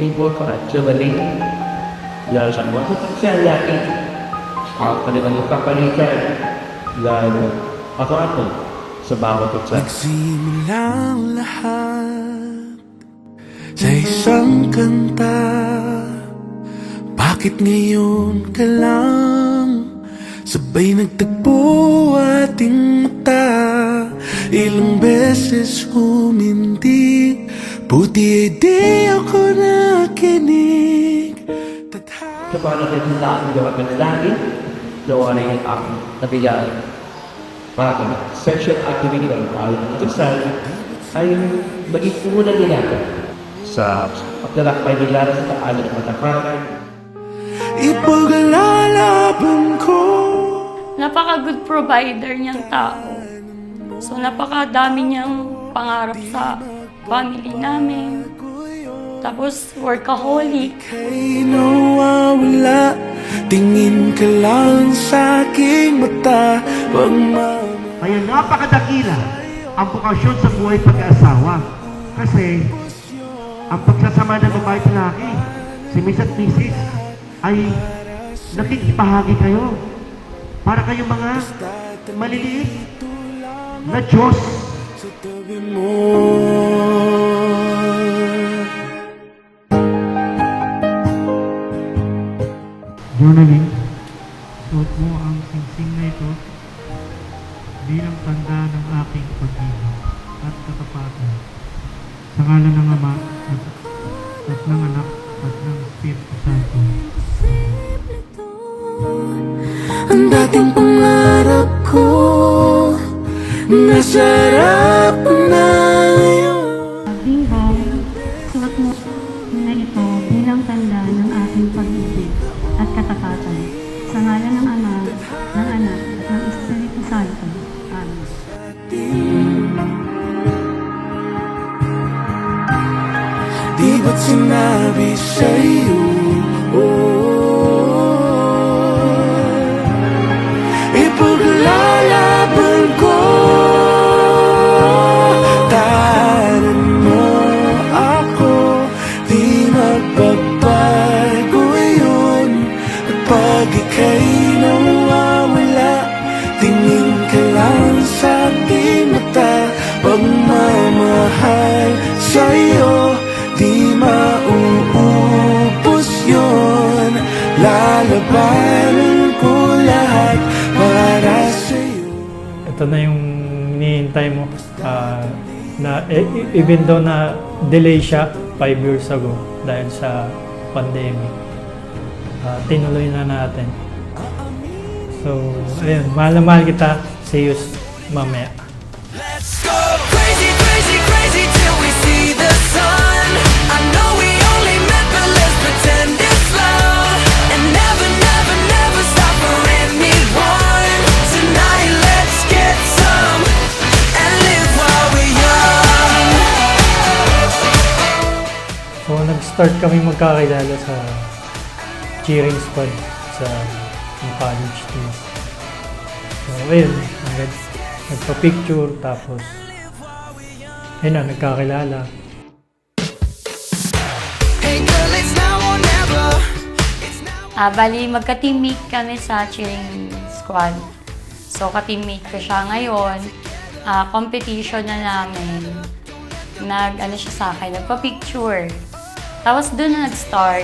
table ko at jubilee. Dahil sa mga potensyal natin, ang kanilang kapalitan, lalo ako sa bawat utsa. Nagsimulang lahat sa isang kanta. Bakit ngayon ka lang sabay nagtagpo ating mata? Ilang beses huminti, buti ay di ako nakinig. Sa panatin sa aking gawa ng langit, nawa na yung aking nabigyan. Mga special activity ng pagkakasal ay maging unang nilata sa paglalakbay nila sa taan ng matapakan. Ipaglalaban ko. Napaka-good provider niyang tao. So napakadami niyang pangarap sa family namin. Tapos workaholic. Kay nawawala, tingin ka lang sa aking mata. Kaya napakadakila ang bukasyon sa buhay pag-aasawa. Kasi ang pagsasama ng babae at lalaki, si Miss at Mrs. ay nakikibahagi kayo. Para kayong mga maliliit na Diyos. Sa tabi mo. Jonalyn, suot mo ang singsing na ito bilang tanda ng aking pag-ibig at katapatan. Sa ngalan ng Ama at ng Anak at ng Espiritu Santo. Ang dating pangarap ko nasa harap na ngayon. Bingham, suot mo na ito bilang tanda ng aking pag-ibig at katapatan. Sa ngalan ng Ama, ng Anak, at ng Espiritu Santo. Amen. Di ba't sinabi sa'yo, ipaglalaban ko. Tahanan mo ako, di magbabago yun. At pag ika'y nawawala, tingin ka lang sa aking mata. Pagmamahal sa'yo, di mauubos yun. Lalabanan ko lahat para sa'yo. Ito na yung hinihintay mo. Even though na delay siya 5 years ago dahil sa pandemic, tinuloy na natin. So, ayun, mahal na mahal kita. See you mamaya. Let's go crazy, crazy, crazy till we see the sun. I know we only met, but let's pretend it's love. And never, never, never stop for anyone. Tonight let's get some and live while we're young. So, nag-start kami magkakilala sa cheering squad sa college team. So, ayun, nagpa-picture, tapos ayun na, nagkakilala. Hey girl, it's now or never. Bali, magka-teammate kami sa cheering squad. So, ka-teammate ko siya ngayon. Competition na namin. Nag-ano siya sa akin, nagpa-picture. Tapos doon na nag-start.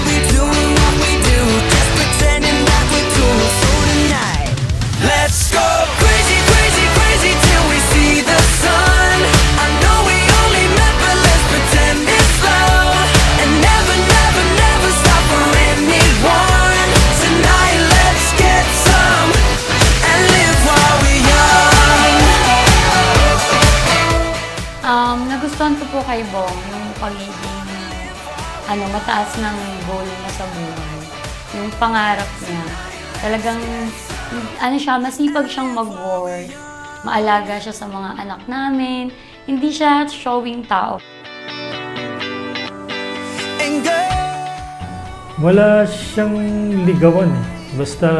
We doing what we do, just pretending that we're cool. So tonight, let's go crazy, crazy, crazy till we see the sun. I know we only met, but let's pretend it's love. And never, never, never stop for anyone. Tonight, let's get some and live while we're young. Nagustuhan ko po kay Bong yung pagiging mataas ng goal niya sa buhay. Yung pangarap niya. Talagang, siya, masipag siyang mag-work. Maalaga siya sa mga anak namin. Hindi siya showing tao. Wala siyang ligawan eh. Basta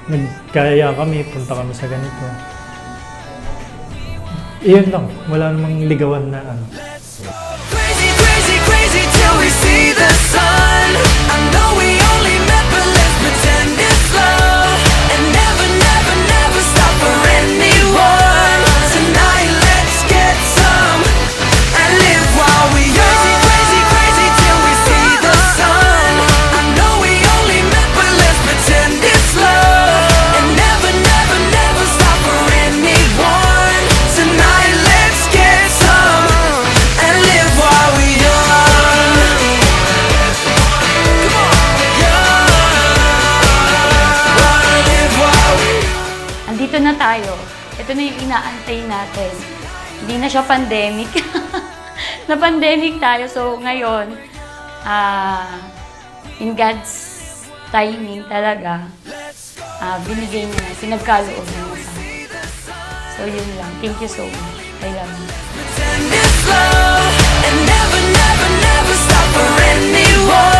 nagkaya kami, punta kami sa ganito. Iyon lang, wala namang ligawan na ano. Crazy, crazy, crazy we see the sun. I know we only met, but let's pretend it's love. And never, never, never stop for anyone. Tonight, let's get some and live while we young. Crazy, crazy, crazy till we see the sun. I know we only met, but let's pretend it's love. And never, never, never stop for anyone. Tonight, let's get some and live while we young. Come on, young. Wanna live while we Andito na tayo. Ito na yung inaantay natin. Hindi na siya pandemic. Na-pandemic tayo. So, ngayon, in God's timing talaga, binigay niya, pinagkaloob niya sa akin. So, yun lang. Thank you so much. I love you. pretend it's love. And never, never, never stop for anyone.